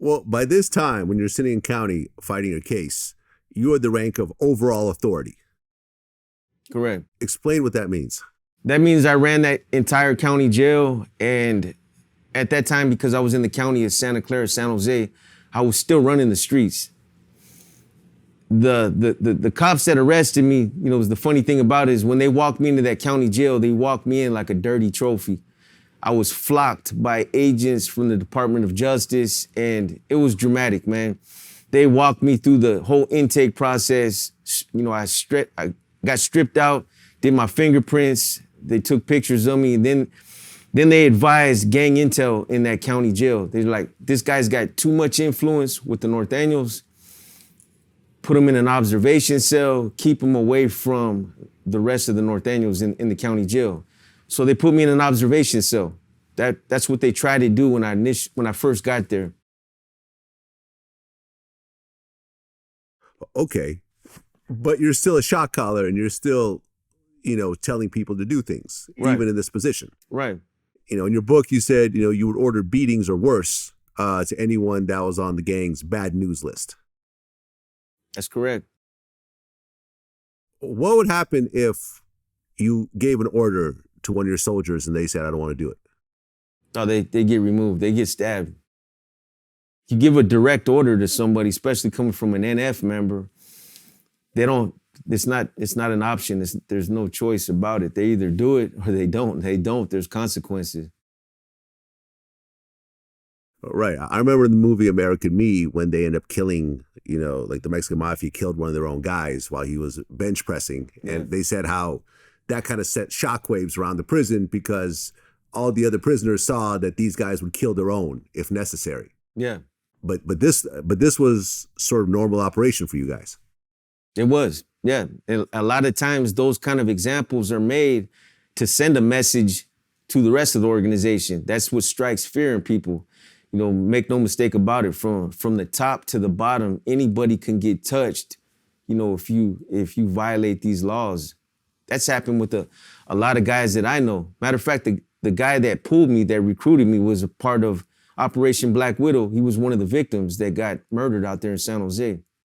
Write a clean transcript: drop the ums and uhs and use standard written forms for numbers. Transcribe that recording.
Well, by this time, when you're sitting in county fighting a case, you are the rank of overall authority. Correct. Explain what that means. That means I ran that entire county jail, and at that time, because I was in the county of Santa Clara, San Jose, I was still running the streets. The cops that arrested me, was the funny thing about it is when they walked me into that county jail, they walked me in like a dirty trophy. I was flocked by agents from the Department of Justice, and it was dramatic, man. They walked me through the whole intake process. I got stripped out, did my fingerprints. They took pictures of me, and then they advised gang intel in that county jail. They're like, this guy's got too much influence with the Norteños. Put him in an observation cell, keep him away from the rest of the Norteños in the county jail. So they put me in an observation cell. That's what they tried to do when I first got there. Okay, but you're still a shot caller, and you're still, telling people to do things, Right. even in this position. Right. In your book, you said, you would order beatings or worse to anyone that was on the gang's bad news list. That's correct. What would happen if you gave an order to one of your soldiers and they said, I don't want to do it? No, they get removed. They get stabbed. You give a direct order to somebody, especially coming from an NF member, it's not an option. There's no choice about it. They either do it or they don't. They don't, there's consequences. Right. I remember in the movie American Me when they end up killing, like the Mexican mafia killed one of their own guys while he was bench pressing. Yeah. And they said how that kind of set shockwaves around the prison because all the other prisoners saw that these guys would kill their own if necessary. Yeah. But this was sort of normal operation for you guys. It was, yeah. And a lot of times those kind of examples are made to send a message to the rest of the organization. That's what strikes fear in people. Make no mistake about it, from the top to the bottom, anybody can get touched, if you violate these laws. That's happened with a lot of guys that I know. Matter of fact, the guy that pulled me, that recruited me, was a part of Operation Black Widow. He was one of the victims that got murdered out there in San Jose.